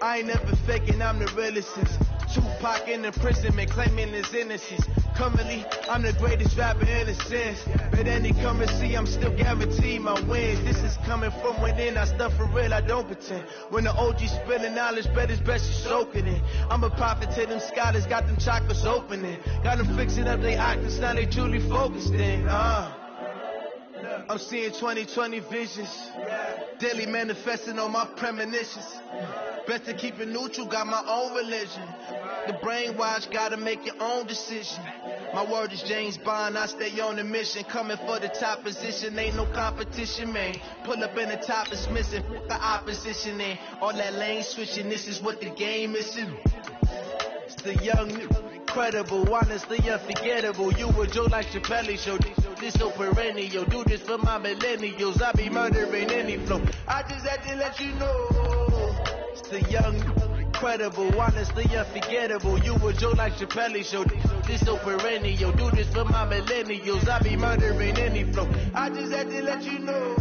I ain't never faking, I'm the realest since Tupac in the imprisonment, claiming his innocence. Currently, I'm the greatest rapper in a sense. But any currency, I'm still guaranteed my wins. This is coming from within, I stuff for real, I don't pretend. When the OG spilling knowledge, bet it's best you soak it in. I'm a prophet to them scholars, got them chakras opening. Got them fixing up they octaves, now they truly focused in. I'm seeing 2020 visions, daily manifesting on my premonitions. Best to keep it neutral, got my own religion. The brainwash, gotta make your own decision. My word is James Bond, I stay on the mission. Coming for the top position, ain't no competition, man. Pull up in the top is missing, put the opposition in. All that lane switching, this is what the game is. It's the young, incredible, honestly unforgettable. You a Joe like Chappelle show. This so perennial, do this for my millennials. I be murdering any flow. I just had to let you know. It's the young, incredible, honestly unforgettable. You a Joe like Chappelle show. This so perennial, do this for my millennials. I be murdering any flow. I just had to let you know.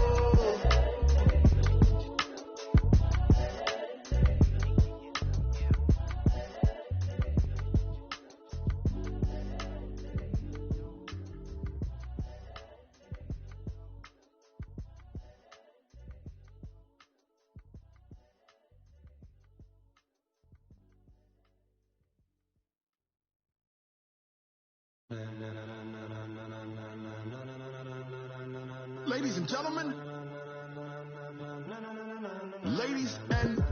Ladies and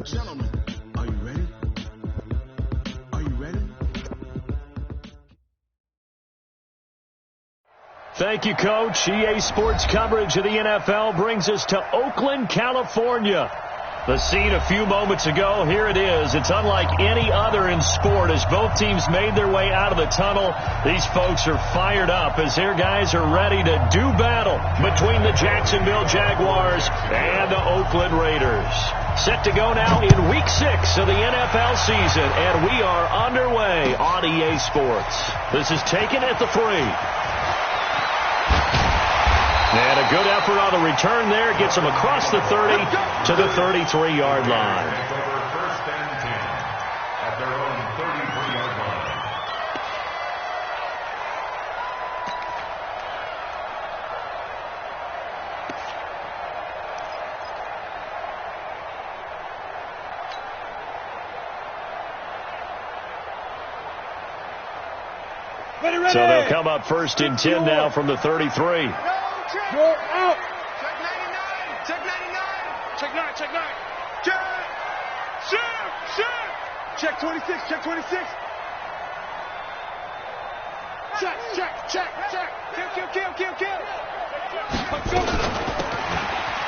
gentlemen, are you ready? Are you ready? Thank you, Coach. EA Sports coverage of the NFL brings us to Oakland, California. The scene a few moments ago, here it is. It's unlike any other in sport as both teams made their way out of the tunnel. These folks are fired up as their guys are ready to do battle between the Jacksonville Jaguars and the Oakland Raiders. Set to go now in Week 6 of the NFL season, and we are underway on EA Sports. This is taken at the 3. And a good effort on the return there. Gets them across the 30 to the 33-yard line. First and 10 at their own 33-yard line. So they'll come up first and 10 now from the 33. Go out. Check 99. Check 99. Check 9. Check 9. Check. Check. Check 26. Check 26. Check. Kill.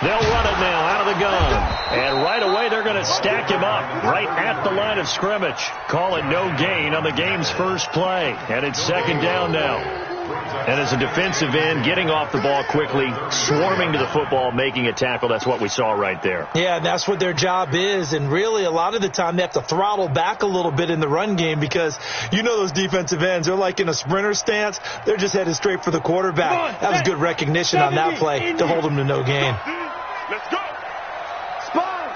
They'll run it now out of the gun. And right away they're going to stack him up right at the line of scrimmage. Call it no gain on the game's first play. And it's second down now. And as a defensive end, getting off the ball quickly, swarming to the football, making a tackle, that's what we saw right there. Yeah, that's what their job is. And really, a lot of the time, they have to throttle back a little bit in the run game because you know those defensive ends, they're like in a sprinter stance. They're just headed straight for the quarterback. That was good recognition on that play to hold them to no gain. Let's go. Spawn.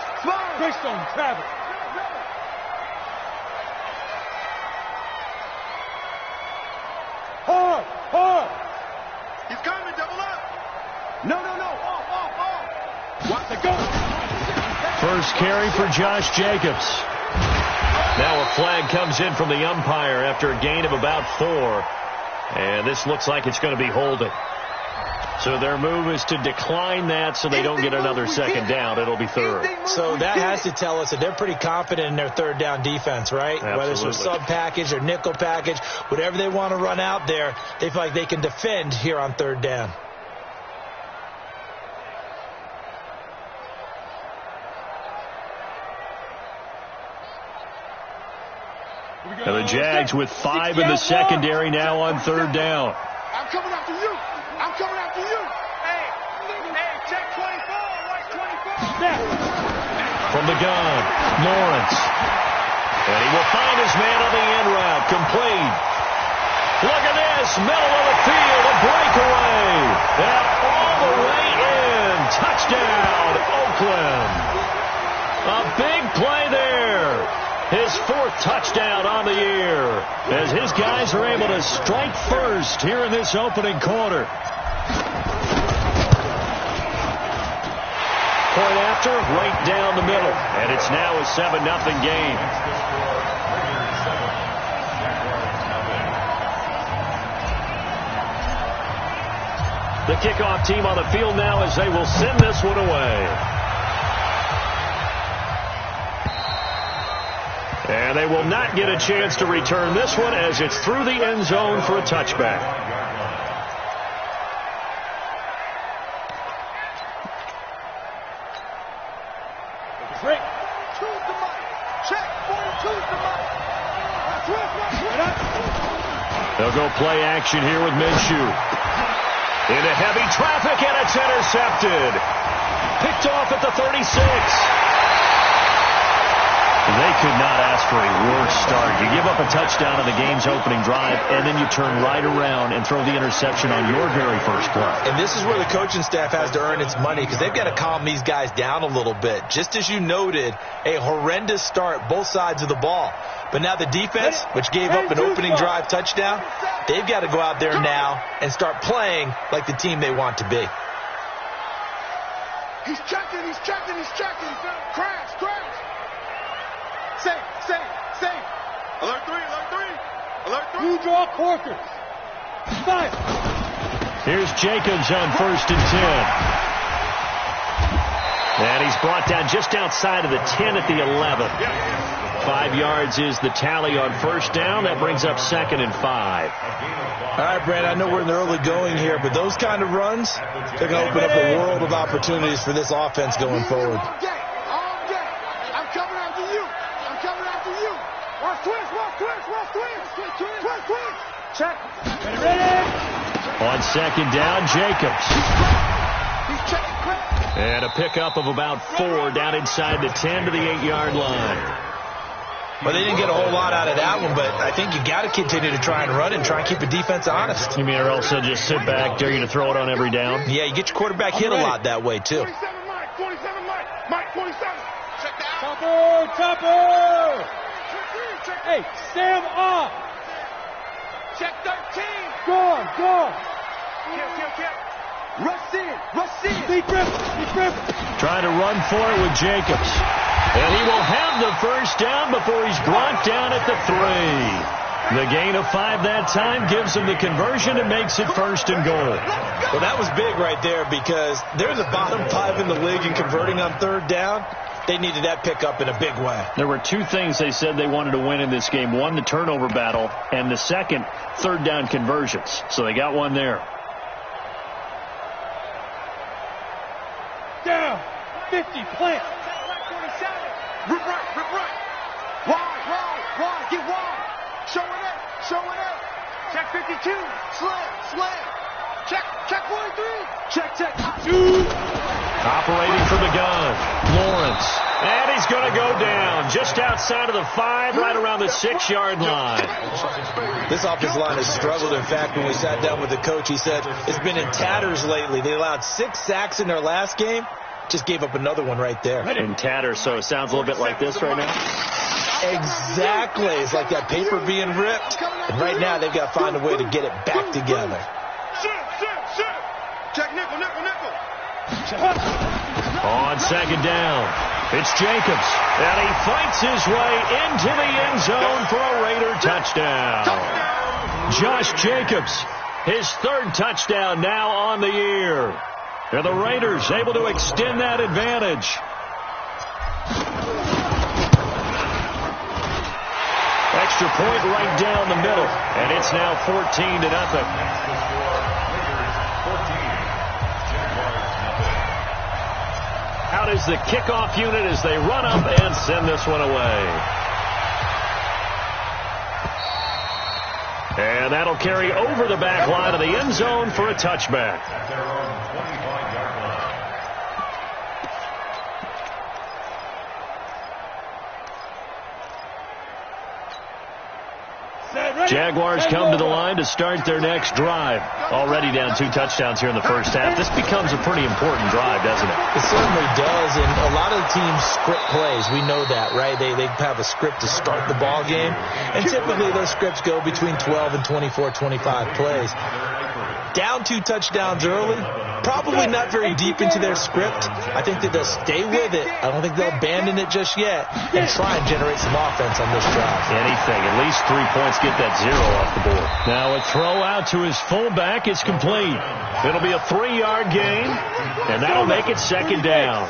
Greystone, Travis. Hard. He's coming, double up. No. Watch the go. First carry for Josh Jacobs. Now a flag comes in from the umpire after a gain of about 4. And this looks like it's going to be holding. So their move is to decline that so they don't get another second down. It'll be third. So that has to tell us that they're pretty confident in their third down defense, right? Absolutely. Whether it's a sub package or nickel package, whatever they want to run out there, they feel like they can defend here on third down. And the Jags with 5 in the secondary now on third down. I'm coming after you. Hey, check 24. Watch 24. Snap. From the gun, Lawrence. And he will find his man on the end route. Complete. Look at this. Middle of the field. A breakaway. And all the way in. Touchdown, Oakland. A big play there. 4th touchdown on the year as his guys are able to strike first here in this opening quarter. Point after, right down the middle, and it's now a 7-0 game. The kickoff team on the field now as they will send this one away. And they will not get a chance to return this one as it's through the end zone for a touchback. Break. Choose the mic. Check. Choose the mic. They'll go play action here with Minshew. Into heavy traffic, and it's intercepted. Picked off at the 36. They could not ask for a worse start. You give up a touchdown in the game's opening drive, and then you turn right around and throw the interception on your very first play. And this is where the coaching staff has to earn its money because they've got to calm these guys down a little bit. Just as you noted, a horrendous start, both sides of the ball. But now the defense, which gave up an opening drive touchdown, they've got to go out there now and start playing like the team they want to be. He's checking. Crash. Safe. Alert 3. You draw corkers. 5. Here's Jacobs on 1st and 10. And he's brought down just outside of the 10 at the 11. 5 yards is the tally on 1st down. That brings up 2nd and 5. All right, Brad, I know we're in the early going here, but those kind of runs, they're going to open up a world of opportunities for this offense going forward. All day. I'm coming after you. Watch twist. Check. Ready. On 2nd down, Jacobs. He's checking quick. And a pickup of about 4 down inside the 10 to the 8-yard line. Well, they didn't get a whole lot out of that one, but I think you got to continue to try and run and try and keep the defense honest. You mean or else they'll just sit back, dare you to throw it on every down? Yeah, you get your quarterback hit a lot that way, too. 27 Mike. 27. Check that out. Chopper. Hey, stand up. Check 13. Gone. Kill. Rush in. Deep rip. Trying to run for it with Jacobs. And he will have the 1st down before he's brought down at the 3. The gain of 5 that time gives him the conversion and makes it 1st and goal. Well, that was big right there because they're the bottom 5 in the league in converting on 3rd down. They needed that pickup in a big way. There were 2 things they said they wanted to win in this game. One, the turnover battle, and the second, 3rd down conversions. So they got one there. Down. 50. Plant. Rip right. Wide. Get wide. Showing up. Check 52. Slam. Check 43. Check. Operating from the gun, Lawrence. And he's going to go down just outside of the 5, right around the 6-yard line. This offensive line has struggled. In fact, when we sat down with the coach, he said it's been in tatters lately. They allowed 6 sacks in their last game. Just gave up another one right there. In tatters, so it sounds a little bit like this right now. Exactly. It's like that paper being ripped. And right now, they've got to find a way to get it back together. Shit. Check nickel. On 2nd down, it's Jacobs. And he fights his way into the end zone for a Raider touchdown. Josh Jacobs, his 3rd touchdown now on the year. And the Raiders able to extend that advantage. Extra point right down the middle. And it's now 14-0. Out is the kickoff unit as they run up and send this one away. And that'll carry over the back line of the end zone for a touchback. At their own 25-yard line. Jaguars come to the line to start their next drive. Already down 2 touchdowns here in the first half. This becomes a pretty important drive, doesn't it? It certainly does, and a lot of the teams script plays. We know that, right? They have a script to start the ball game, and typically those scripts go between 12 and 24, 25 plays. Down 2 touchdowns early, probably not very deep into their script. I think that they'll stay with it. I don't think they'll abandon it just yet and try and generate some offense on this drive. Anything. At least 3 points, get that 0 off the board. Now a throw out to his fullback is complete. It'll be a 3-yard gain, and that'll make it second down.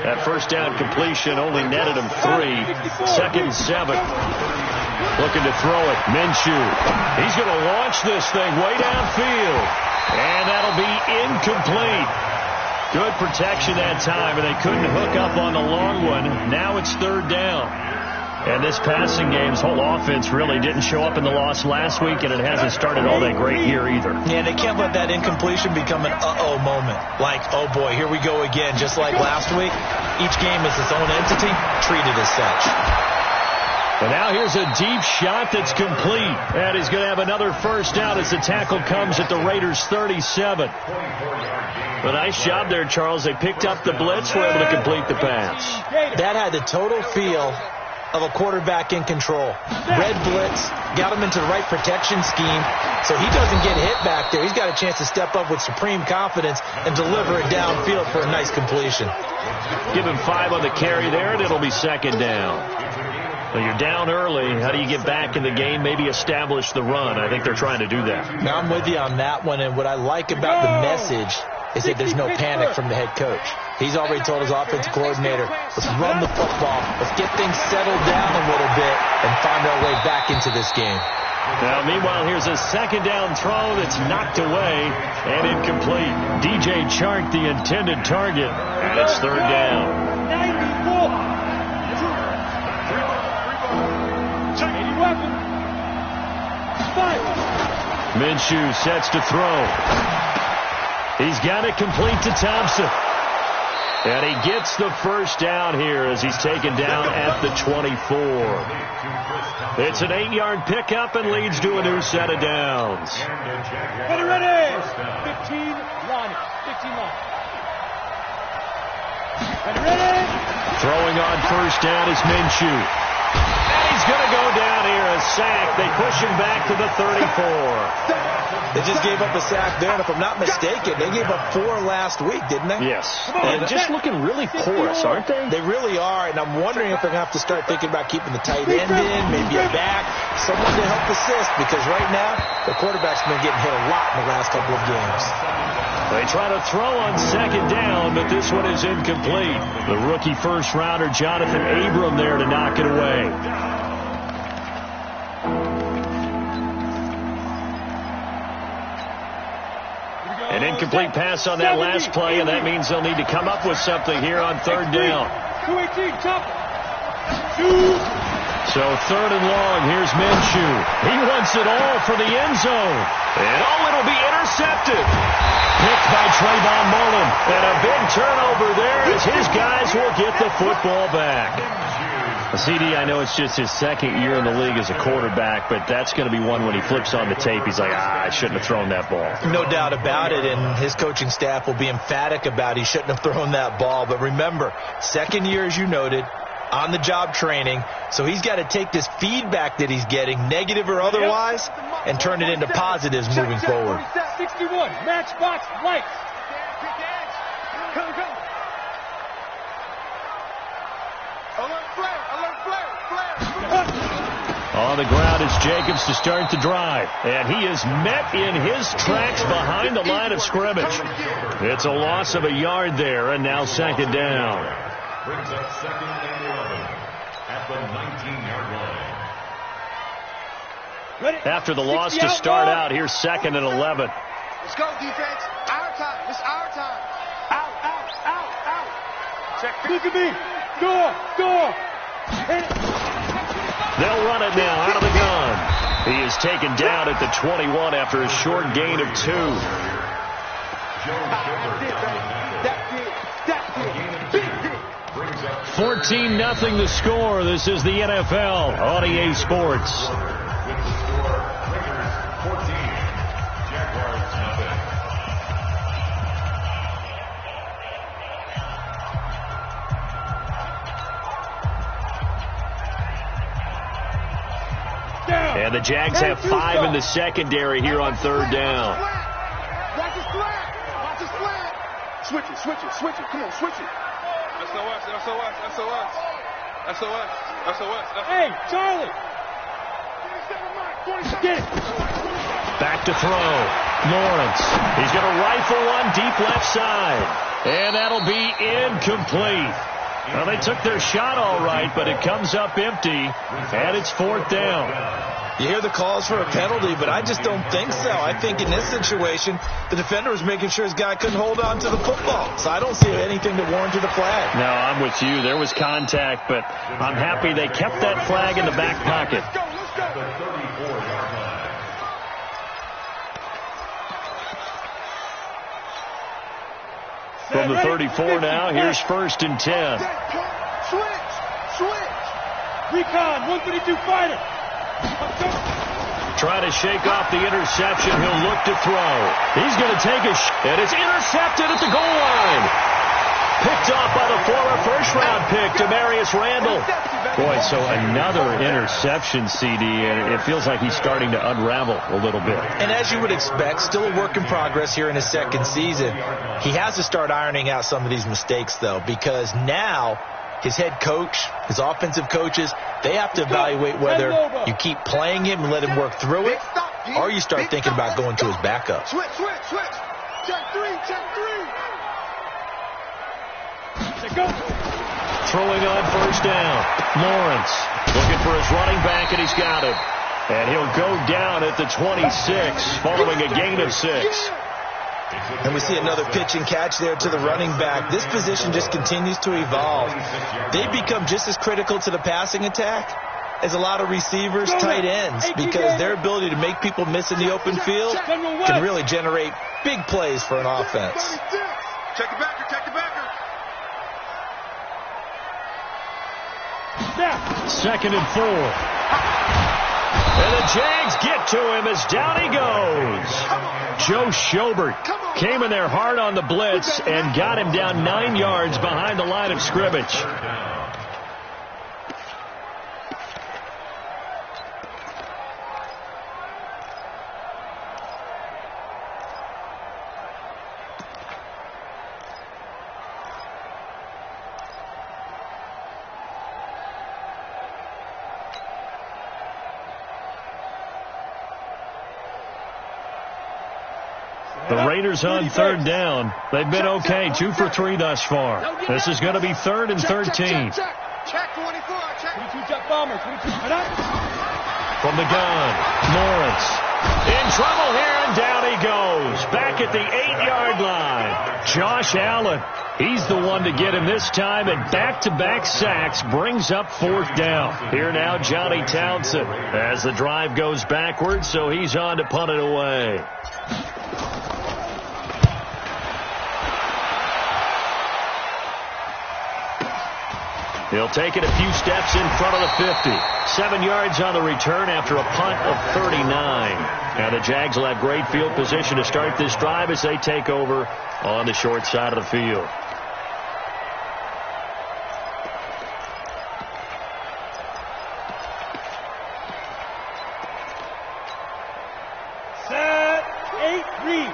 That first down completion only netted him 3. Second and 7. Looking to throw it. Minshew. He's going to launch this thing way downfield. And that'll be incomplete. Good protection that time, and they couldn't hook up on the long one. Now it's third down. And this passing game's whole offense really didn't show up in the loss last week, and it hasn't started all that great here either. Yeah, they can't let that incompletion become an uh-oh moment. Like, oh boy, here we go again, just like last week. Each game is its own entity, treated as such. And now here's a deep shot that's complete. And he's going to have another first down as the tackle comes at the Raiders' 37. A nice job there, Charles. They picked up the blitz, were able to complete the pass. That had the total feel of a quarterback in control. Red blitz, got him into the right protection scheme, so he doesn't get hit back there. He's got a chance to step up with supreme confidence and deliver it downfield for a nice completion. Give him 5 on the carry there, and it'll be second down. Well, you're down early. How do you get back in the game? Maybe establish the run. I think they're trying to do that. Now, I'm with you on that one, and what I like about the message is that there's no panic from the head coach. He's already told his offensive coordinator, let's run the football, let's get things settled down a little bit and find our way back into this game. Now, meanwhile, here's a second down throw that's knocked away and incomplete. DJ Chark, the intended target, and it's third down. 94. Minshew sets to throw. He's got it complete to Thompson. And he gets the first down here as he's taken down at the 24. It's an 8-yard pickup and leads to a new set of downs. Ready. 15 line. 15 line. Ready. Throwing on first down is Minshew. And he's going to go down here, a sack. They push him back to the 34. They just gave up a sack there, and if I'm not mistaken, they gave up 4 last week, didn't they? Yes. And just looking really porous, aren't they? They really are, and I'm wondering if they're going to have to start thinking about keeping the tight end in, maybe a back, someone to help assist, because right now, the quarterback's been getting hit a lot in the last couple of games. They try to throw on second down, but this one is incomplete. The rookie first-rounder, Jonathan Abram, there to knock it away. An incomplete pass on that last play, and that means they'll need to come up with something here on third down. 218, top. So third and long, here's Minshew. He wants it all for the end zone. And it'll be intercepted. Picked by Trayvon Mullen. And a big turnover there as his guys will get the football back. CD, I know it's just his second year in the league as a quarterback, but that's going to be one when he flips on the tape. He's like, I shouldn't have thrown that ball. No doubt about it, and his coaching staff will be emphatic about he shouldn't have thrown that ball. But remember, second year, as you noted, on-the-job training, so he's got to take this feedback that he's getting, negative or otherwise, and turn it into positives moving forward. 61, matchbox, lights. Come. On the ground is Jacobs to start the drive. And he is met in his tracks behind the line of scrimmage. It's a loss of a yard there, and now second down. Brings up second and 11 at the 19-yard line. After the loss to start out, here's second and 11. Let's go, defense. Our time. It's our time. Out. Check. Look at me. Door. They'll run it now out of the gun. He is taken down at the 21 after a short gain of 2. 14-0 the score. This is the NFL on EA Sports. 14. Jaguars nothing. And the Jags have 5 in the secondary here on third down. Watch his flat. Watch his flat. Switch it, switch it, switch it. Come on, switch it. SOS, SOS, SOS. SOS, SOS. Hey, Charlie. Get it. Back to throw. Lawrence. He's going to rifle one deep left side. And that'll be incomplete. Well, they took their shot all right, but it comes up empty, and it's fourth down. You hear the calls for a penalty, but I just don't think so. I think in this situation, the defender was making sure his guy couldn't hold on to the football. So I don't see anything that warranted a flag. No, I'm with you. There was contact, but I'm happy they kept that flag in the back pocket. The 34-yard line. From the 34 now, here's 1st and 10. Switch. Recon, 152 fighter. Trying to shake off the interception. He'll look to throw. He's going to take a and it's intercepted at the goal line. Picked off by the former first-round pick, Demarius Randall. Boy, so another interception, CD, and it feels like he's starting to unravel a little bit. And as you would expect, still a work in progress here in his second season. He has to start ironing out some of these mistakes, though, because now his head coach, his offensive coaches, they have to evaluate whether you keep playing him and let him work through it, or you start thinking about going to his backup. Switch. Check three. Go. Throwing on first down. Lawrence looking for his running back, and he's got it. And he'll go down at the 26 following a gain of 6. And we see another pitch and catch there to the running back. This position just continues to evolve. They become just as critical to the passing attack as a lot of receivers, tight ends, because their ability to make people miss in the open field can really generate big plays for an offense. Check the backer. 2nd and 4. And the Jags get to him as down he goes. Joe Schobert came in there hard on the blitz and got him down 9 yards behind the line of scrimmage. The Raiders on third down. They've been okay, 2 for 3 thus far. This is going to be 3rd and 13. Check 24. Check. 22 jet bomber. 22. From the gun, Lawrence in trouble here, and down he goes. Back at the 8-yard line. Josh Allen, he's the one to get him this time, and back-to-back sacks brings up 4th down. Here now, Johnny Townsend as the drive goes backwards, so he's on to punt it away. He'll take it a few steps in front of the 50. 7 yards on the return after a punt of 39. Now the Jags will have great field position to start this drive as they take over on the short side of the field. Set. 8, read.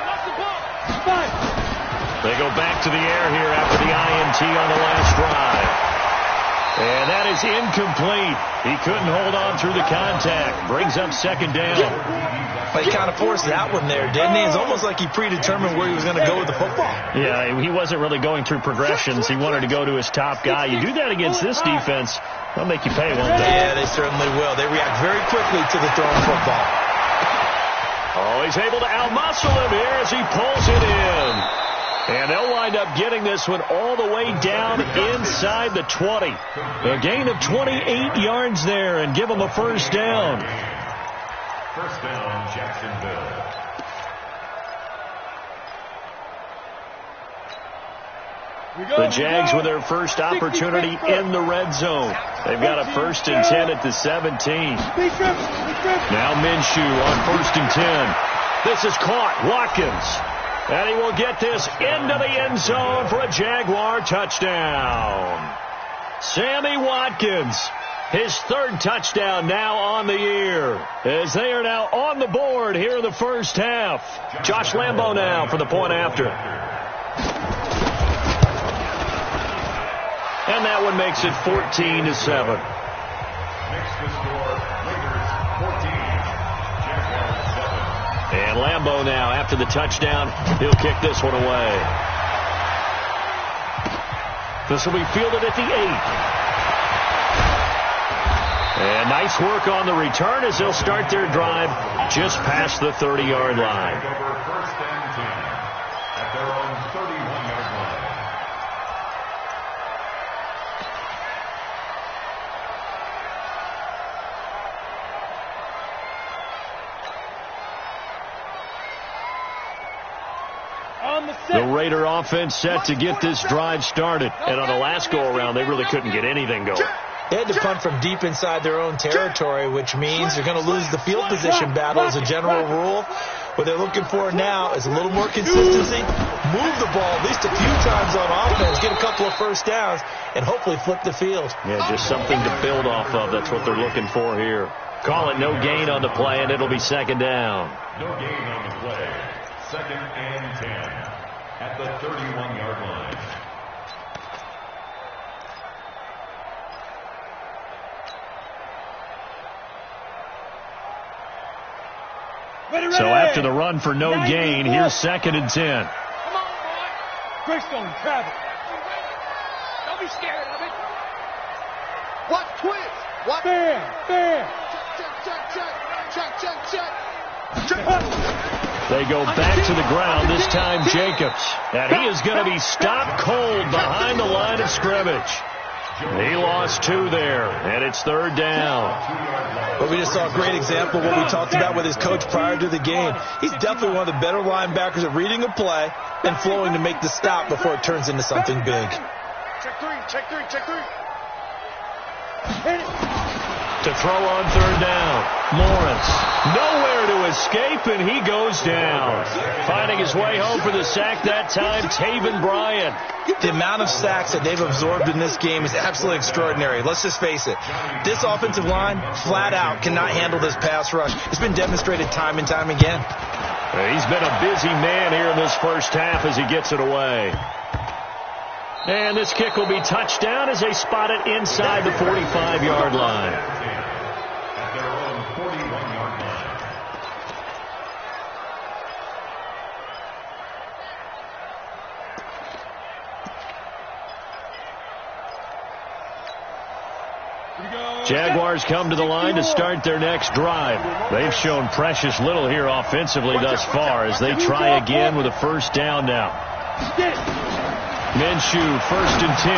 What's the ball? 5. They go back to the air here after the INT on the last drive. And that is incomplete. He couldn't hold on through the contact. Brings up 2nd down. He kind of forced that one there, didn't he? It's almost like he predetermined where he was going to go with the football. Yeah, he wasn't really going through progressions. He wanted to go to his top guy. You do that against this defense, they'll make you pay, won't they? Yeah, they certainly will. They react very quickly to the thrown football. Oh, he's able to outmuscle him here as he pulls it in. And they'll wind up getting this one all the way down inside the 20. A gain of 28 yards there and give them a 1st down. 1st down, Jacksonville. The Jags with their first opportunity in the red zone. They've got a 1st and 10 at the 17. Now Minshew on 1st and 10. This is caught. Watkins. And he will get this into the end zone for a Jaguar touchdown. Sammy Watkins, his 3rd touchdown now on the year, as they are now on the board here in the first half. Josh Lambo now for the point after. And that one makes it 14-7. Makes the score, Raiders 14, Jaguars 7. And Lambo now, after the touchdown, he'll kick this one away. This will be fielded at the 8. And nice work on the return as they'll start their drive just past the 30-yard line. Over 1st and 10 at their own 31-yard line. The Raider offense set to get this drive started. And on the last go-around, they really couldn't get anything going. They had to punt from deep inside their own territory, which means they're going to lose the field position battle as a general rule. What they're looking for now is a little more consistency, move the ball at least a few times on offense, get a couple of first downs, and hopefully flip the field. Yeah, just something to build off of. That's what they're looking for here. Call it no gain on the play, and it'll be 2nd down. No gain on the play. 2nd and 10 at the 31-yard line. So after the run for no gain, here's 2nd and 10. Come on, boy. Greystone, travel. Don't be scared of it. What twist? What? Bam, bam. Check. They go back to the ground, this time Jacobs. And he is going to be stopped cold behind the line of scrimmage. He lost 2 there, and it's 3rd down. But we just saw a great example of what we talked about with his coach prior to the game. He's definitely one of the better linebackers at reading a play and flowing to make the stop before it turns into something big. Check three. To throw on 3rd down, Lawrence. Nowhere to escape, and he goes down. Finding his way home for the sack that time, Taven Bryan. The amount of sacks that they've absorbed in this game is absolutely extraordinary. Let's just face it. This offensive line, flat out, cannot handle this pass rush. It's been demonstrated time and time again. He's been a busy man here in this first half as he gets it away. And this kick will be touchdown as they spot it inside the 45-yard line. At their own 41-yard line. Jaguars come to the line to start their next drive. They've shown precious little here offensively thus far as they try again with a 1st down now. Minshew, 1st and 10.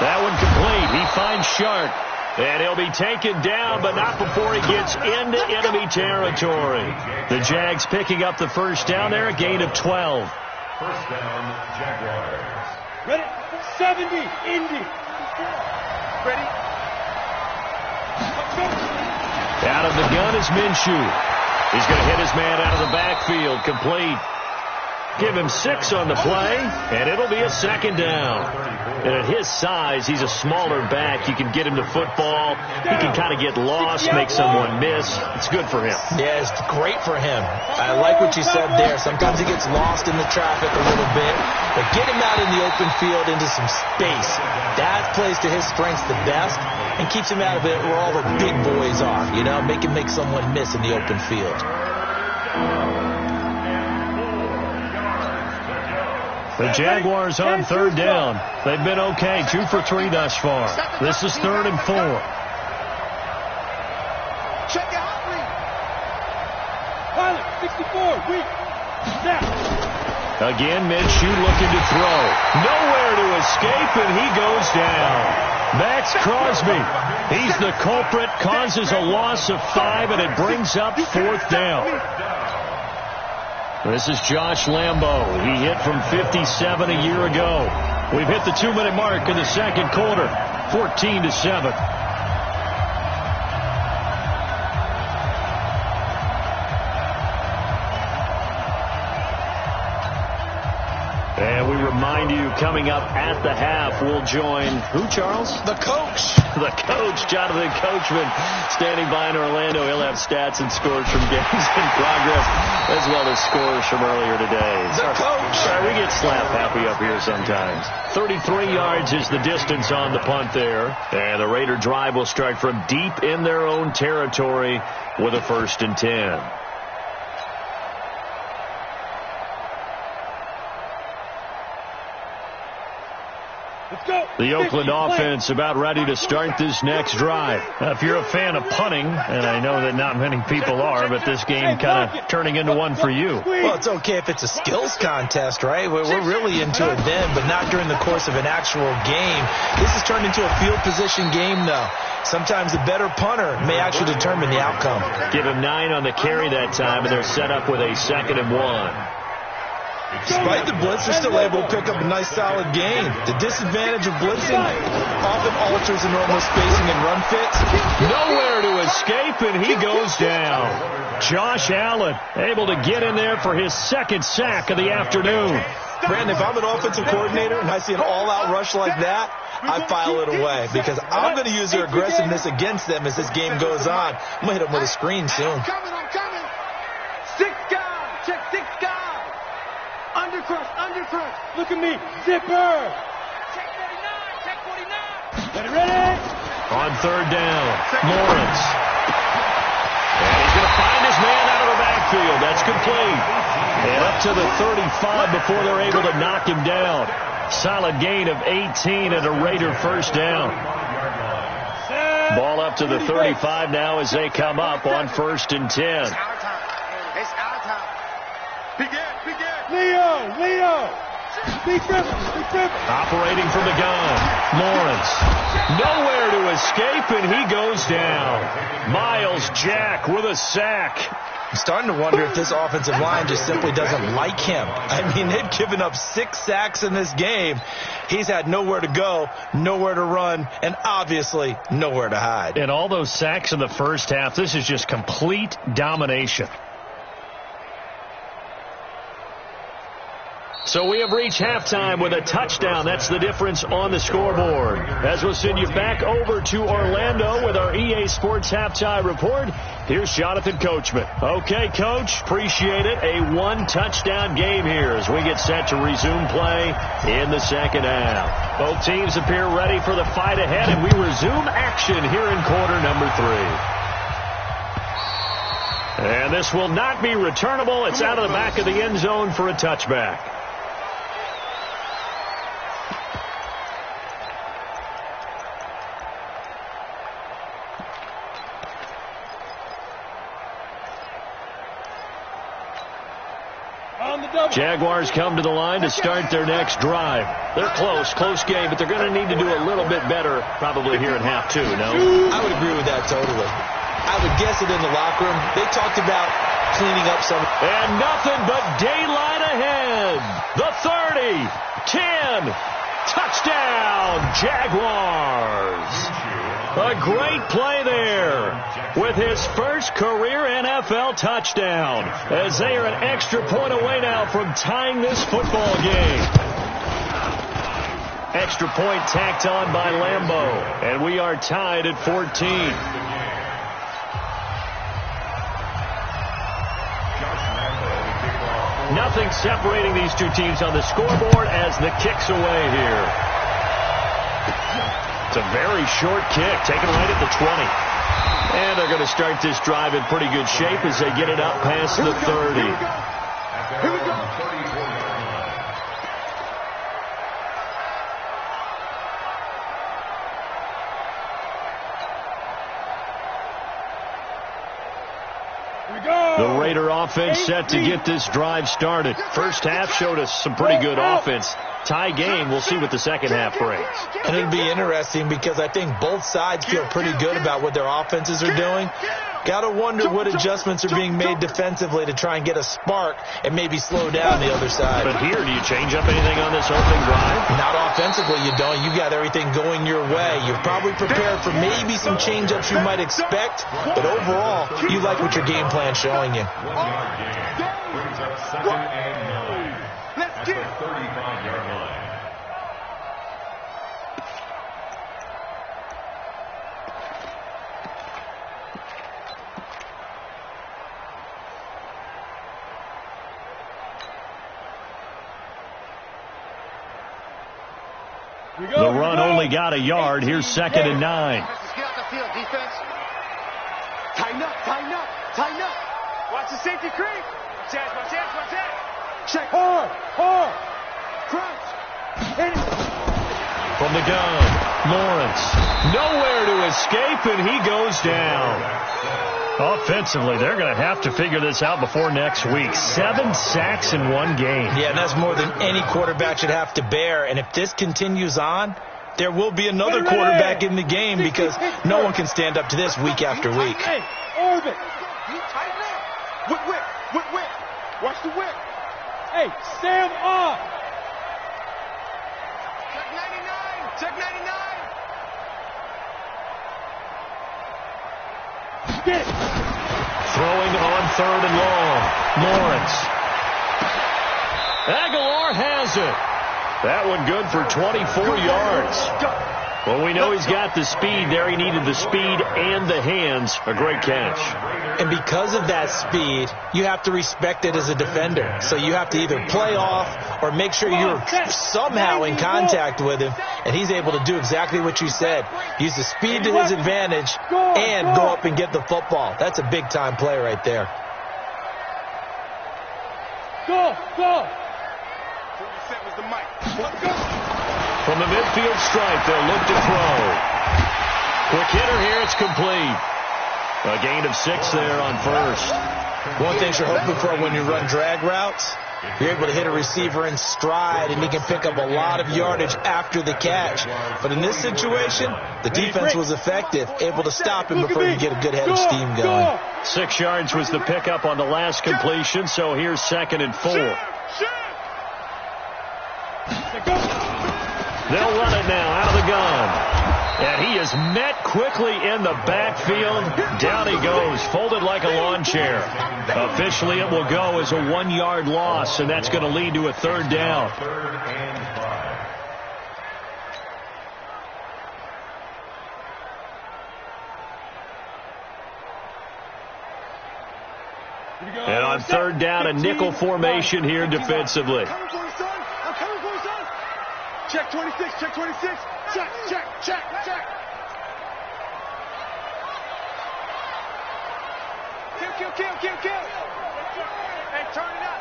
That one complete. He finds Sharp. And he'll be taken down, but not before he gets into enemy territory. The Jags picking up the 1st down there, a gain of 12. 1st down, Jaguars. Ready? 70, Indy. Ready? Out of the gun is Minshew. He's going to hit his man out of the backfield, complete. Give him 6 on the play, and it'll be a 2nd down. And at his size, he's a smaller back. You can get him to football. He can kind of get lost, make someone miss. It's good for him. Yeah, it's great for him. I like what you said there. Sometimes he gets lost in the traffic a little bit. But get him out in the open field into some space. That plays to his strengths the best and keeps him out of it where all the big boys are. You know, make him make someone miss in the open field. The Jaguars on 3rd down. They've been okay, 2 for 3 thus far. This is 3rd and 4. Check your hot read. Pilot, 64, weak. Snap. Again, Minshew looking to throw. Nowhere to escape, and he goes down. Max Crosby. He's the culprit, causes a loss of 5, and it brings up 4th down. This is Josh Lambo. He hit from 57 a year ago. We've hit the 2-minute mark in the second quarter. 14-7. And we remind you, coming up at the half, we'll join who, Charles? The coach. The coach, Jonathan Coachman, standing by in Orlando. He'll have stats and scores from games in progress, as well as scores from earlier today. The coach. We get slap happy up here sometimes. 33 yards is the distance on the punt there. And the Raider drive will start from deep in their own territory with a 1st and 10. The Oakland offense about ready to start this next drive. If you're a fan of punting, and I know that not many people are, but this game kind of turning into one for you. Well, it's okay if it's a skills contest, right? We're really into it then, but not during the course of an actual game. This has turned into a field position game, though. Sometimes the better punter may actually determine the outcome. Give him 9 on the carry that time, and they're set up with a 2nd and 1. Despite the blitz, they're still able to pick up a nice, solid gain. The disadvantage of blitzing often alters the normal spacing and run fits. Nowhere to escape, and he goes down. Josh Allen able to get in there for his 2nd sack of the afternoon. Brandon, if I'm an offensive coordinator and I see an all-out rush like that, I file it away because I'm going to use their aggressiveness against them as this game goes on. I'm going to hit them with a screen soon. I'm coming. 6 guys. Check 6 guys. Undercrush. Look at me. Zipper. Check 49. Ready? On 3rd down, Lawrence. And he's going to find his man out of the backfield. That's complete. And up to the 35 before they're able to knock him down. Solid gain of 18 and a Raider 1st down. Ball up to the 35 now as they come up on 1st and 10. It's our time. Begin. Leo. Be triple. Operating from the gun. Lawrence. Nowhere to escape, and he goes down. Miles Jack with a sack. I'm starting to wonder if this offensive line just simply doesn't like him. I mean, they've given up 6 sacks in this game. He's had nowhere to go, nowhere to run, and obviously nowhere to hide. And all those sacks in the first half, this is just complete domination. So we have reached halftime with a touchdown. That's the difference on the scoreboard. As we'll send you back over to Orlando with our EA Sports Halftime Report, here's Jonathan Coachman. Okay, Coach, appreciate it. A 1-touchdown game here as we get set to resume play in the second half. Both teams appear ready for the fight ahead, and we resume action here in quarter number 3. And this will not be returnable. It's out of the back of the end zone for a touchback. Jaguars come to the line to start their next drive. They're close game, but they're going to need to do a little bit better probably here in half 2, no? I would agree with that totally. I would guess it in the locker room. They talked about cleaning up some. And nothing but daylight ahead. The 30, 10, touchdown, Jaguars. A great play there with his first career NFL touchdown as they are an extra point away now from tying this football game. Extra point tacked on by Lambeau, and we are tied at 14. Nothing separating these two teams on the scoreboard as the kick's away here. It's a very short kick, taken right at the 20. And they're going to start this drive in pretty good shape as they get it up past the 30. Here we go. The Raider offense set to get this drive started. First half showed us some pretty good offense. Tie game. We'll see what the second half brings. And it'll be interesting because I think both sides feel pretty good about what their offenses are doing. Got to wonder what adjustments are being made defensively to try and get a spark and maybe slow down the other side. But here, do you change up anything on this opening drive? Not offensively, you don't. You got everything going your way. You're probably prepared for maybe some change-ups you might expect, but overall, you like what your game plan's showing you. 1-yard gain brings up 2nd and 9 at the 35-yard line. The run only got a yard. Here's 2nd and 9. Let's get out the field, defense. Tighten up, tighten up, tighten up. Watch the safety creep. Watch that, watch that, watch that. Check. Hard, hard. Crouch. Hit it. From the gun, Lawrence. Nowhere to escape, and he goes down. Offensively, they're going to have to figure this out before next week. 7 sacks in one game. Yeah, and that's more than any quarterback should have to bear. And if this continues on, there will be another quarterback in the game because no one can stand up to this week after week. Hey, orbit. Whip. Watch the whip. Hey, Sam off. Check 99. Get it. Throwing on 3rd and long. Lawrence. Aguilar has it. That one good for 24 yards. Well, we know he's got the speed there. He needed the speed and the hands. A great catch. And because of that speed, you have to respect it as a defender. So you have to either play off or make sure you're somehow in contact with him. And he's able to do exactly what you said. Use the speed to his advantage and go up and get the football. That's a big-time play right there. Go. Set was the mic. Let's go. From the midfield stripe, they'll look to throw. Quick hitter here, it's complete. A gain of 6 there on first. One thing you're hoping for when you run drag routes, you're able to hit a receiver in stride, and he can pick up a lot of yardage after the catch. But in this situation, the defense was effective, able to stop him before he could get a good head of steam going. 6 yards was the pickup on the last completion, so here's 2nd and 4. They'll run it now out of the gun. And he is met quickly in the backfield. Down he goes, folded like a lawn chair. Officially, it will go as a 1-yard loss, and that's going to lead to a 3rd down. 3rd and 5. And on 3rd down, a nickel formation here defensively. Check 26, check 26. Check. Kill. Hey, turn it up.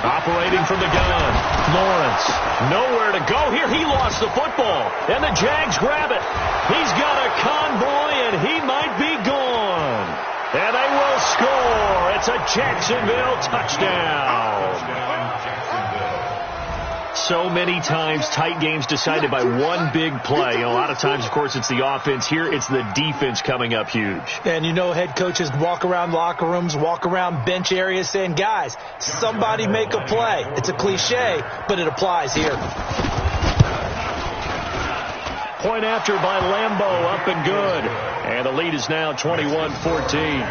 Operating from the gun, Lawrence. Nowhere to go here. He lost the football, and the Jags grab it. He's got a convoy, and he might be gone. And they will score. It's a Jacksonville touchdown. So many times, tight games decided by one big play. A lot of times, of course, it's the offense. Here, it's the defense coming up huge. And you know, head coaches walk around locker rooms, walk around bench areas saying, guys, somebody make a play. It's a cliche, but it applies here. Point after by Lambeau, up and good. And the lead is now 21-14.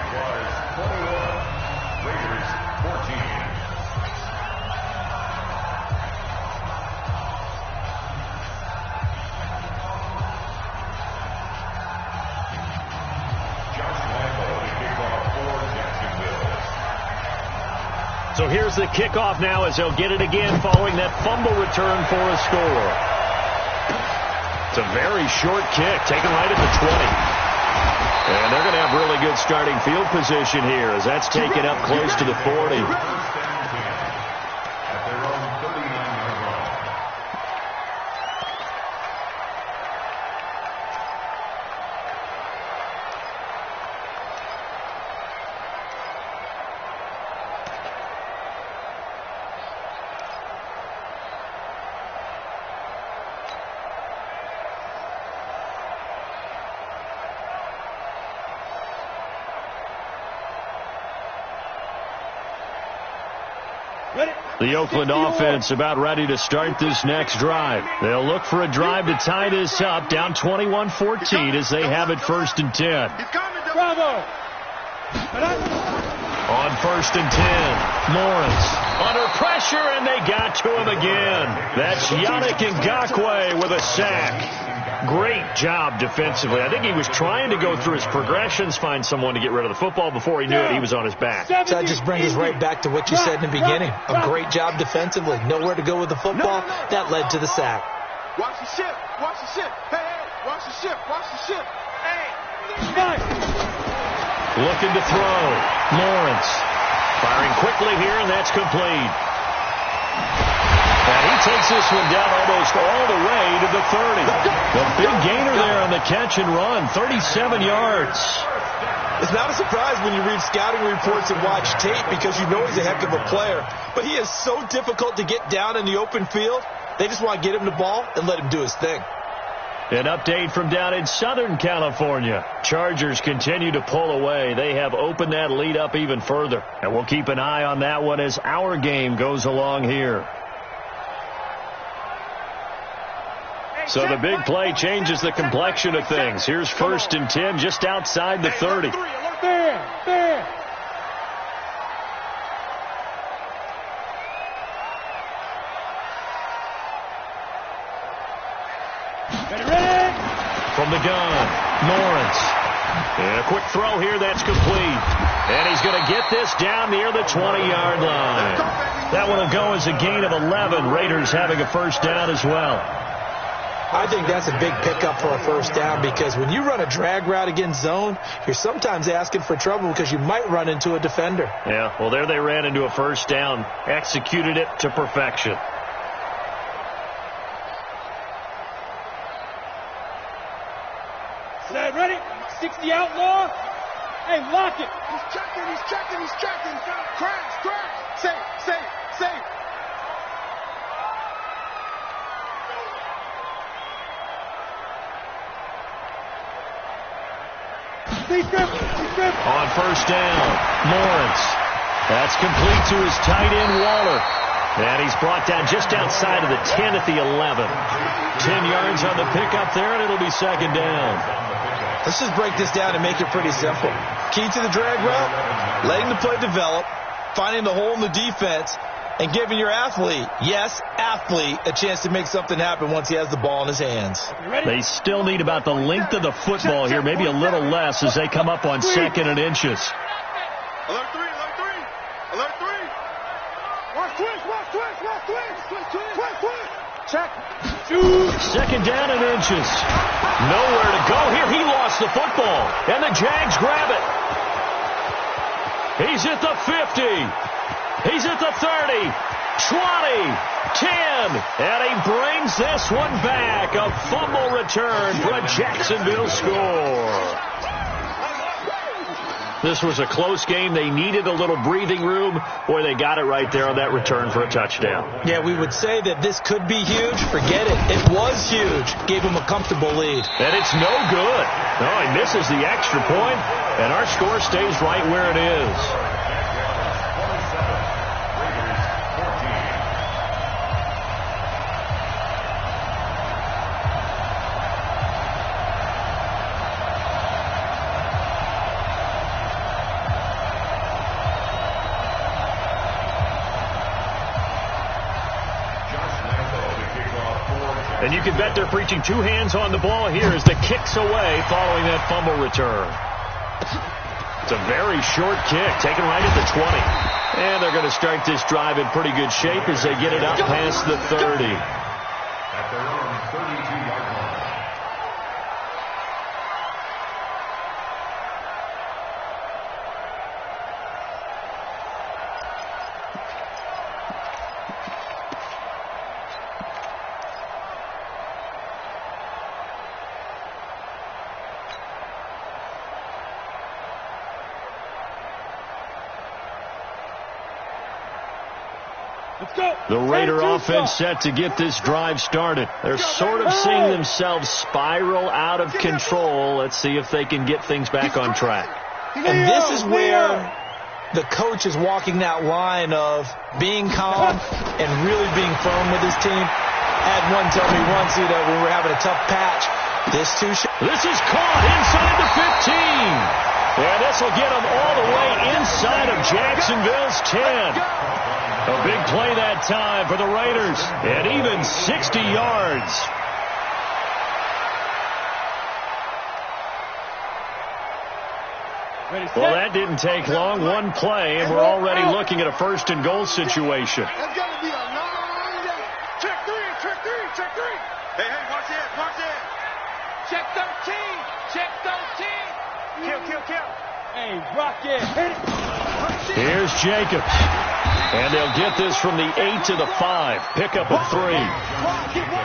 So here's the kickoff now as they'll get it again following that fumble return for a score. It's a very short kick, taken right at the 20. And they're going to have really good starting field position here as that's taken up close to the 40. The Oakland offense about ready to start this next drive. They'll look for a drive to tie this up, down 21-14 as they have it 1st and 10. Bravo. On 1st and 10, Lawrence under pressure, and they got to him again. That's Yannick Ngakoue with a sack. Great job defensively. I think he was trying to go through his progressions, find someone to get rid of the football. Before he knew it, he was on his back. So that just brings us right back to what you said in the beginning. A great job defensively. Nowhere to go with the football. That led to the sack. Watch the ship. Watch the ship. Hey, watch the ship. Watch the ship. Nice. Looking to throw. Lawrence firing quickly here, and that's complete. And he takes this one down almost all the way to the 30. The big gainer there on the catch and run, 37 yards. It's not a surprise when you read scouting reports and watch tape because you know he's a heck of a player. But he is so difficult to get down in the open field. They just want to get him the ball and let him do his thing. An update from down in Southern California. Chargers continue to pull away. They have opened that lead up even further. And we'll keep an eye on that one as our game goes along here. So the big play changes the complexion of things. Here's 1st and 10 just outside the 30. There. From the gun, Lawrence. And a quick throw here, that's complete. And he's going to get this down near the 20-yard line. That one will go as a gain of 11. Raiders having a 1st down as well. I think that's a big pickup for a 1st down because when you run a drag route against zone, you're sometimes asking for trouble because you might run into a defender. Yeah, well, there they ran into a 1st down, executed it to perfection. Set, ready? 60 outlaw. Hey, lock it. He's checking. Crash. Safe. On 1st down, Lawrence. That's complete to his tight end, Waller. And he's brought down just outside of the 10 at the 11. 10 yards on the pickup there, and it'll be 2nd down. Let's just break this down and make it pretty simple. Key to the drag route, letting the play develop, finding the hole in the defense, and giving your athlete, yes, athlete, a chance to make something happen once he has the ball in his hands. They still need about the length of the football here, maybe a little less as they come up on 2nd and inches. Alert 3. Watch twist. Check. 2nd down and inches. Nowhere to go here. He lost the football, and the Jags grab it. He's at the 50. He's at the 30, 20, 10, and he brings this one back. A fumble return for a Jacksonville score. This was a close game. They needed a little breathing room. Boy, they got it right there on that return for a touchdown. Yeah, we would say that this could be huge. Forget it. It was huge. Gave him a comfortable lead. And it's no good. No, he misses the extra point, and our score stays right where it is. And you can bet they're preaching 2 hands on the ball here as the kick's away following that fumble return. It's a very short kick, taken right at the 20. And they're going to start this drive in pretty good shape as they get it up past the 30. At their own 32-yard line. The Raider offense set to get this drive started. They're sort of seeing themselves spiral out of control. Let's see if they can get things back on track. And this is where the coach is walking that line of being calm and really being firm with his team. I had one tell me once, when we're having a tough patch, this is caught inside the 15. And this will get him all the way inside of Jacksonville's 10. A big play that time for the Raiders, and even 60 yards. Well, that didn't take long. One play, and we're already looking at a first and goal situation. That's got to be a long day. Check three, check three, check three. Hey, watch it, watch it. Check 13, check 13. Kill. Hey, Rocket, hit it. Here's Jacobs. And they'll get this from the 8 to the 5. Pickup of 3.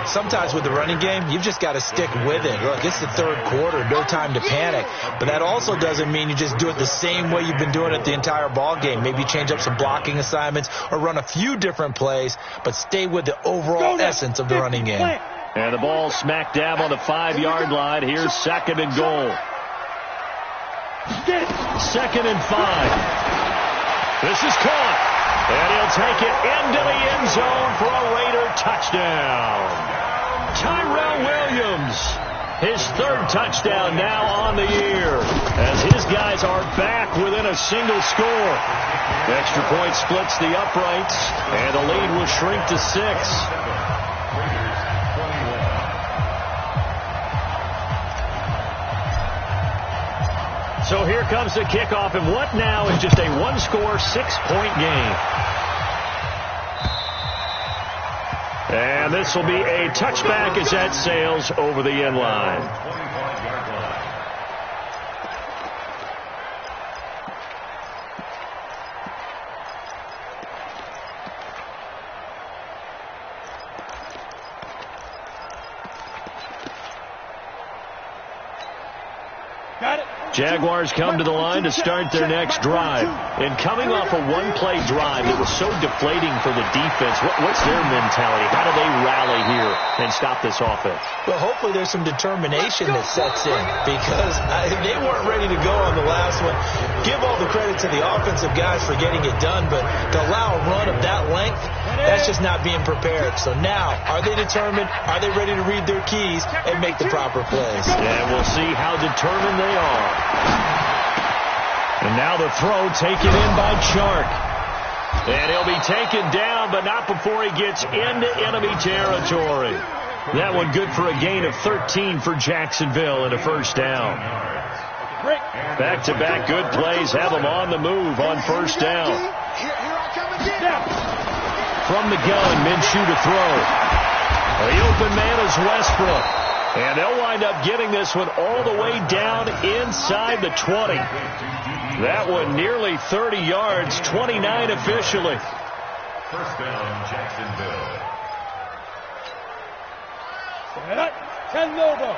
Sometimes with the running game, you've just got to stick with it. Look, it's the third quarter, no time to panic. But that also doesn't mean you just do it the same way you've been doing it the entire ball game. Maybe change up some blocking assignments or run a few different plays, but stay with the overall essence of the running game. And the ball smack dab on the 5-yard line. Here's second and goal. Second and 5. This is caught. And he'll take it into the end zone for a Raider touchdown. Tyrell Williams, his third touchdown now on the year, as his guys are back within a single score. Extra point splits the uprights, and the lead will shrink to 6. So here comes the kickoff, and what now is just a one-score, 6-point game. And this will be a touchback as that sails over the end line. Got it. Jaguars come to the line to start their next drive. And coming off a one-play drive, it was so deflating for the defense. What's their mentality? How do they rally here and stop this offense? Well, hopefully there's some determination that sets in, because they weren't ready to go on the last one. Give all the credit to the offensive guys for getting it done, but to allow a run of that length, that's just not being prepared. So now, are they determined? Are they ready to read their keys and make the proper plays? And we'll see how determined they are. And now the throw taken in by Chark. And he'll be taken down, but not before he gets into enemy territory. That one good for a gain of 13 for Jacksonville and a first down. Back-to-back good plays have them on the move on first down. From the gun, Minshew to throw. The open man is Westbrook. And they'll wind up getting this one all the way down inside the 20. That one nearly 30 yards, 29 officially. First down, Jacksonville. Ten Lobo.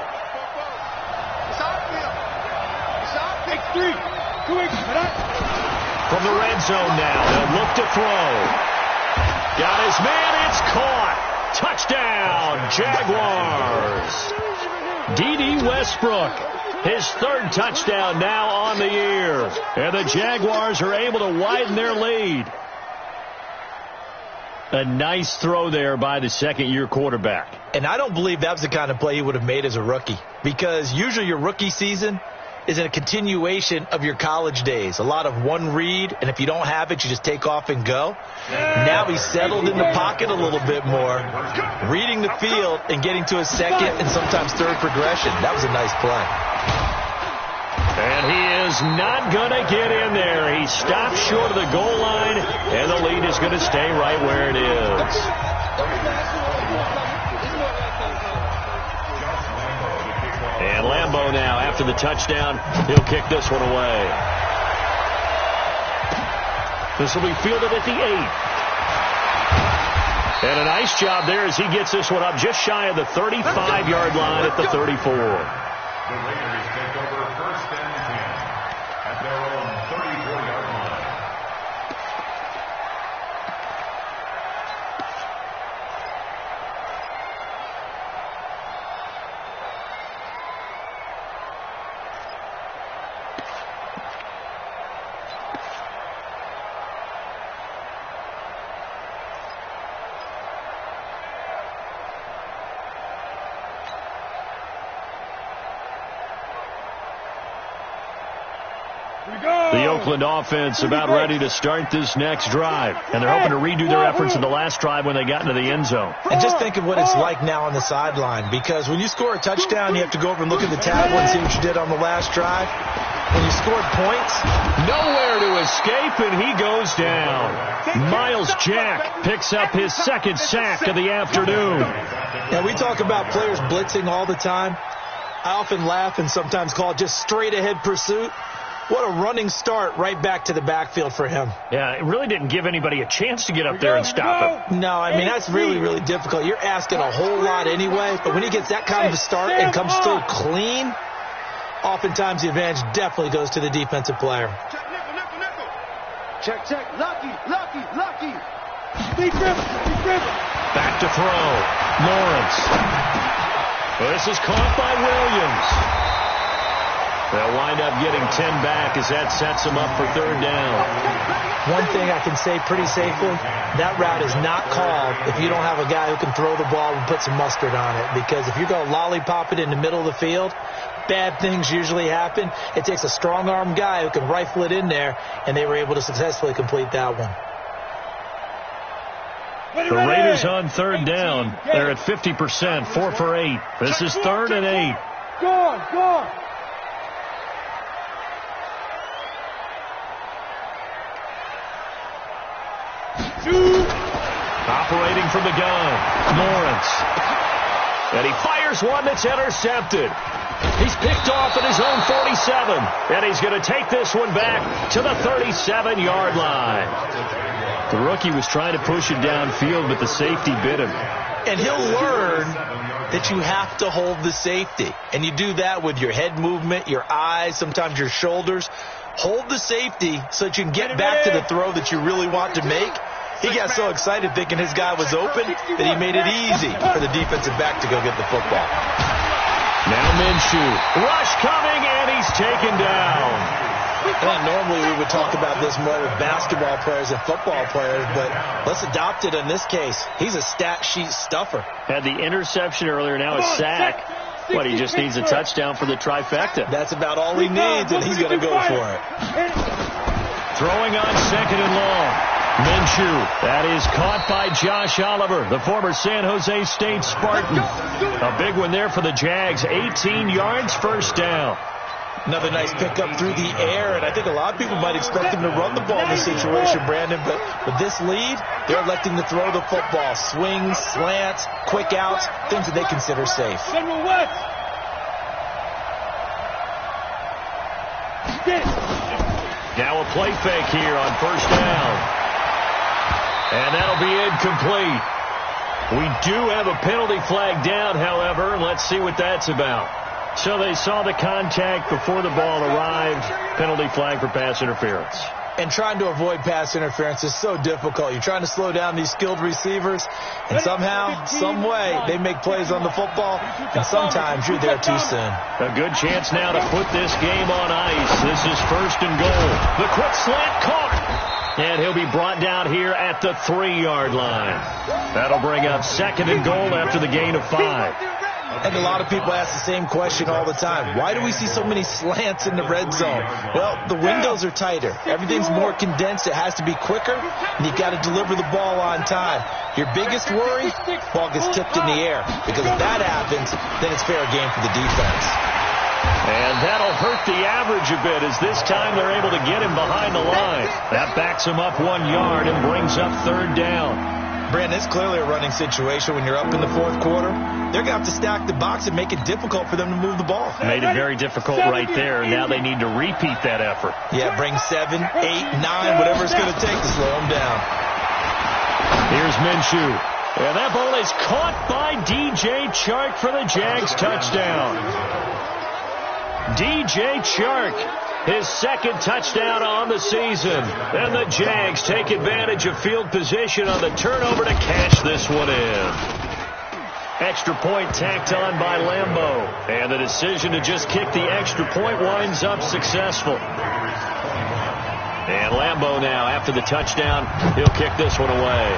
Take 3. 2 From the red zone now, they'll look to throw. Got his man, it's caught. Touchdown, Jaguars. D.D. Westbrook, his third touchdown now on the year. And the Jaguars are able to widen their lead. A nice throw there by the second-year quarterback. And I don't believe that was the kind of play he would have made as a rookie, because usually your rookie season is a continuation of your college days. A lot of one read, and if you don't have it, you just take off and go. Now he's settled in the pocket a little bit more, reading the field and getting to a second and sometimes third progression. That was a nice play. And he is not going to get in there. He stopped short of the goal line, and the lead is going to stay right where it is. And Lambeau now, after the touchdown, he'll kick this one away. This will be fielded at the 8. And a nice job there as he gets this one up just shy of the 35-yard line at the 34. The Raiders take over first and 10 at their own 34-yard line. The Oakland offense about ready to start this next drive. And they're hoping to redo their efforts in the last drive when they got into the end zone. And just think of what it's like now on the sideline. Because when you score a touchdown, you have to go over and look at the tablet and see what you did on the last drive. When you scored points, nowhere to escape, and he goes down. Miles Jack picks up his second sack of the afternoon. Now, we talk about players blitzing all the time. I often laugh and sometimes call it just straight-ahead pursuit. What a running start right back to the backfield for him. Yeah, it really didn't give anybody a chance to get up there and stop him. No, I mean, that's really, really difficult. You're asking a whole lot anyway, but when he gets that kind of a start and comes through clean, oftentimes the advantage definitely goes to the defensive player. Check, check. Lucky. Deep river. Back to throw. Lawrence. This is caught by Williams. They'll wind up getting 10 back as that sets them up for third down. One thing I can say pretty safely, that route is not called if you don't have a guy who can throw the ball and put some mustard on it. Because if you're going to lollipop it in the middle of the field, bad things usually happen. It takes a strong-arm guy who can rifle it in there, and they were able to successfully complete that one. The Raiders on third down. They're at 50%, 4 for 8. This is 3rd and 8. Go on. Operating from the gun, Lawrence. And he fires one that's intercepted. He's picked off at his own 47. And he's going to take this one back to the 37-yard line. The rookie was trying to push it downfield, but the safety bit him. And he'll learn that you have to hold the safety. And you do that with your head movement, your eyes, sometimes your shoulders. Hold the safety so that you can get back to the throw that you really want to make. He got so excited thinking his guy was open that he made it easy for the defensive back to go get the football. Now Minshew. Rush coming, and he's taken down. I think normally we would talk about this more with basketball players and football players, but let's adopt it in this case. He's a stat sheet stuffer. Had the interception earlier, now a sack. What, he just needs a touchdown for the trifecta. That's about all he needs, and he's going to go for it. Throwing on 2nd and long. Minshew. That is caught by Josh Oliver, the former San Jose State Spartan. A big one there for the Jags. 18 yards, first down. Another nice pickup through the air, and I think a lot of people might expect him to run the ball in this situation, Brandon, but with this lead, they're electing to throw the football. Swings, slants, quick outs, things that they consider safe. General West. Now a play fake here on first down. And that'll be incomplete. We do have a penalty flag down, however. Let's see what that's about. So they saw the contact before the ball arrived. Penalty flag for pass interference. And trying to avoid pass interference is so difficult. You're trying to slow down these skilled receivers, and somehow, some way, they make plays on the football, and sometimes you're there too soon. A good chance now to put this game on ice. This is 1st and goal. The quick slant caught. And he'll be brought down here at the 3-yard line. That'll bring up 2nd and goal after the gain of 5. And a lot of people ask the same question all the time. Why do we see so many slants in the red zone? Well, the windows are tighter. Everything's more condensed. It has to be quicker, and you've got to deliver the ball on time. Your biggest worry, ball gets tipped in the air. Because if that happens, then it's fair game for the defense. And that'll hurt the average a bit as this time they're able to get him behind the line. That backs him up 1 yard and brings up 3rd down. Brandon, it's clearly a running situation when you're up in the 4th quarter. They're going to have to stack the box and make it difficult for them to move the ball. Made it very difficult right there. Now they need to repeat that effort. Yeah, bring 7, 8, 9, whatever it's going to take to slow them down. Here's Minshew. And that ball is caught by DJ Chark for the Jags touchdown. DJ Chark, his 2nd touchdown on the season. And the Jags take advantage of field position on the turnover to cash this one in. Extra point tacked on by Lambeau. And the decision to just kick the extra point winds up successful. And Lambeau now, after the touchdown, he'll kick this one away.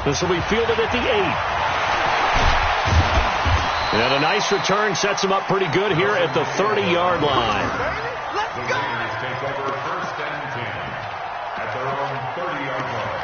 This will be fielded at the 8. And a nice return sets them up pretty good here at the 30-yard line. The Raiders take over 1st and 10 at their own 30-yard line.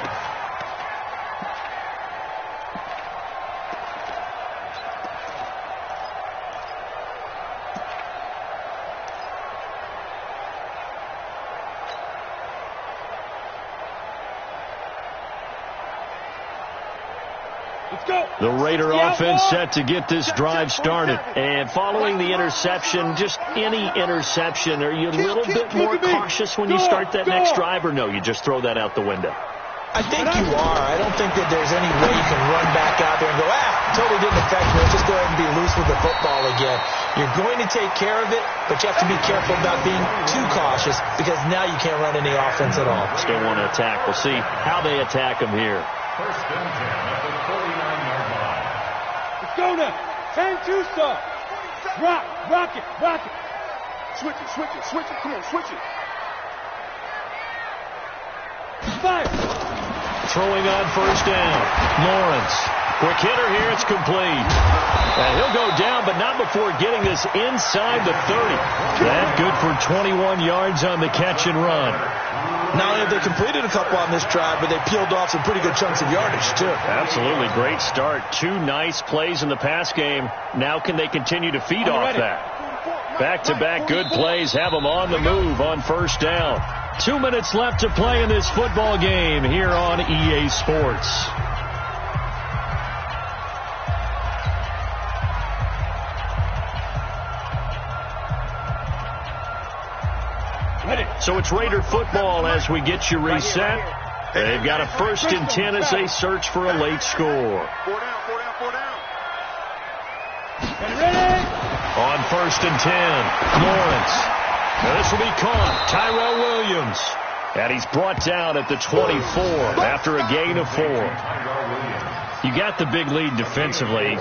The Raider offense set to get this drive started. And following the interception, just any interception, are you a little bit more cautious when you start that next drive, or no, you just throw that out the window? I think you are. I don't think that there's any way you can run back out there and go, totally didn't affect me. Let's just go ahead and be loose with the football again. You're going to take care of it, but you have to be careful about being too cautious because now you can't run any offense at all. Still want to attack. We'll see how they attack them here. 1st and 10 at the 49-yard line. Let's go now. 10-2 start. Rock it. Switch it. Come on, switch it. Fire. Throwing on 1st down. Lawrence. Quick hitter here. It's complete. And he'll go down, but not before getting this inside the 30. That good for 21 yards on the catch and run. Not only have they completed a couple on this drive, but they peeled off some pretty good chunks of yardage, too. Absolutely. Great start. 2 nice plays in the pass game. Now can they continue to feed off that? Back-to-back good plays have them on the move on 1st down. 2 minutes left to play in this football game here on EA Sports. So it's Raider football as we get you reset. They've got a 1st and 10 as they search for a late score. 4 down. On 1st and 10, Lawrence. Now this will be caught. Tyrell Williams. And he's brought down at the 24 after a gain of 4. You got the big lead defensively.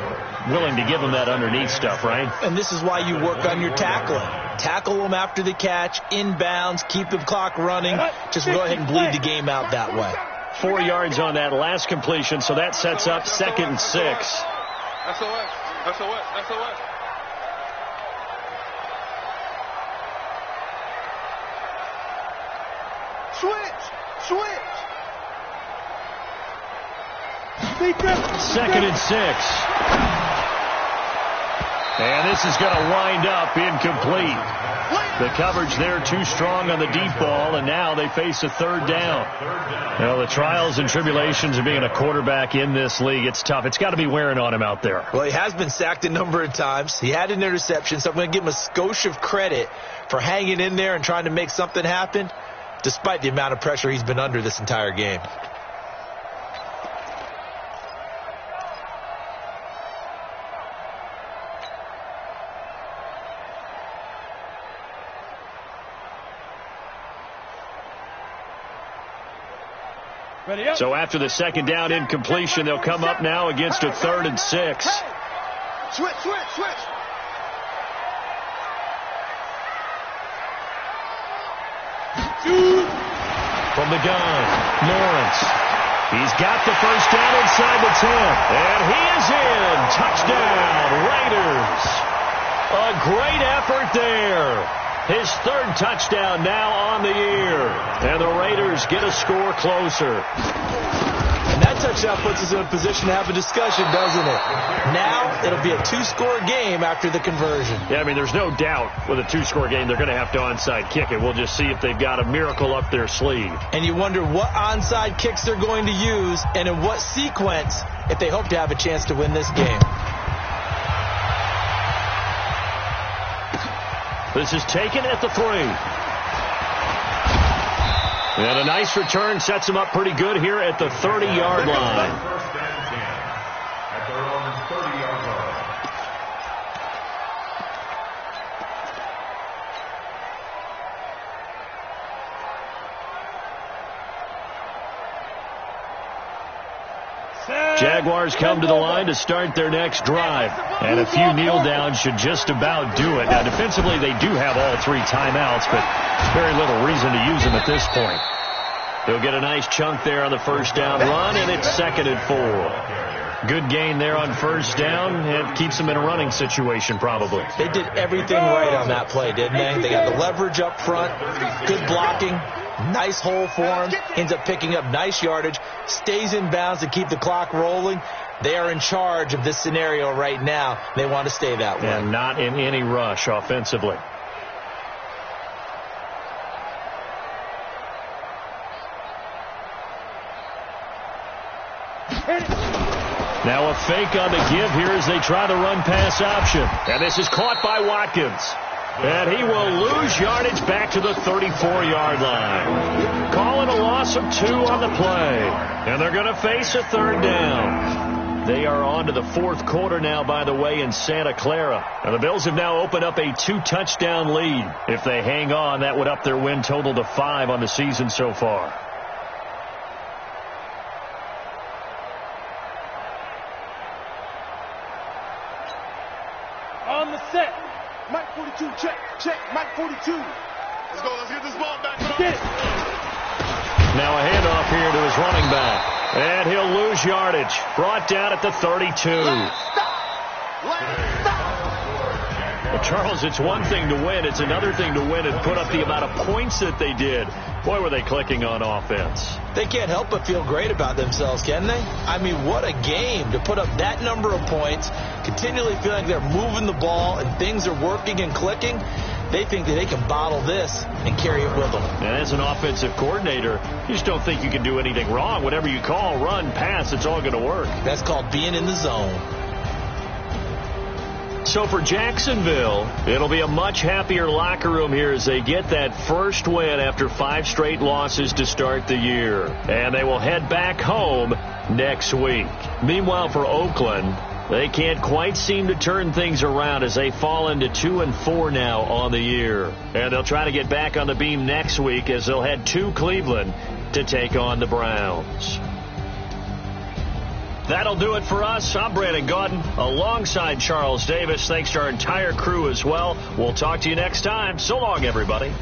Willing to give them that underneath stuff, right? And this is why you work on your tackling. Tackle them after the catch, inbounds, keep the clock running. Just go ahead and bleed the game out that way. 4 yards on that last completion, so that sets up 2nd and 6. SOS. Switch. 2nd and 6. And this is going to wind up incomplete. The coverage there too strong on the deep ball, and now they face a 3rd down. Well, the trials and tribulations of being a quarterback in this league, it's tough. It's got to be wearing on him out there. Well, he has been sacked a number of times. He had an interception, so I'm going to give him a skosh of credit for hanging in there and trying to make something happen, despite the amount of pressure he's been under this entire game. So after the 2nd down incompletion, they'll come up now against a 3rd and 6. Switch. From the gun, Lawrence. He's got the 1st down inside the 10. And he is in. Touchdown, Raiders. A great effort there. His 3rd touchdown now on the year. And the Raiders get a score closer. And that touchdown puts us in a position to have a discussion, doesn't it? Now it'll be a 2-score game after the conversion. Yeah, I mean, there's no doubt with a 2-score game they're going to have to onside kick it. We'll just see if they've got a miracle up their sleeve. And you wonder what onside kicks they're going to use and in what sequence if they hope to have a chance to win this game. This is taken at the 3. And a nice return sets them up pretty good here at the 30-yard line. 1st and 10 at their own 30-yard line. Jaguars come to the line to start their next drive. And a few kneel downs should just about do it. Now, defensively, they do have all 3 timeouts, but very little reason to use them at this point. He'll get a nice chunk there on the first down run, and it's 2nd and 4. Good gain there on first down. It keeps them in a running situation, probably. They did everything right on that play, didn't they? They got the leverage up front, good blocking, nice hole for him, ends up picking up nice yardage, stays in bounds to keep the clock rolling. They are in charge of this scenario right now. They want to stay that way. And not in any rush offensively. Now a fake on the give here as they try the run-pass option. And this is caught by Watkins. And he will lose yardage back to the 34-yard line. Calling a loss of 2 on the play. And they're going to face a 3rd down. They are on to the 4th quarter now, by the way, in Santa Clara. And the Bills have now opened up a 2-touchdown lead. If they hang on, that would up their win total to 5 on the season so far. On the set. Mike 42, check, Mike 42. Let's go, let's get this ball back. Get it. Now a handoff here to his running back. And he'll lose yardage. Brought down at the 32. Well, Charles, it's one thing to win. It's another thing to win and put up the amount of points that they did. Boy, were they clicking on offense. They can't help but feel great about themselves, can they? I mean, what a game to put up that number of points, continually feeling like they're moving the ball and things are working and clicking. They think that they can bottle this and carry it with them. And as an offensive coordinator, you just don't think you can do anything wrong. Whatever you call, run, pass, it's all going to work. That's called being in the zone. So for Jacksonville, it'll be a much happier locker room here as they get that first win after 5 straight losses to start the year. And they will head back home next week. Meanwhile, for Oakland, they can't quite seem to turn things around as they fall into 2-4 now on the year. And they'll try to get back on the beam next week as they'll head to Cleveland to take on the Browns. That'll do it for us. I'm Brandon Gaudin alongside Charles Davis. Thanks to our entire crew as well. We'll talk to you next time. So long, everybody.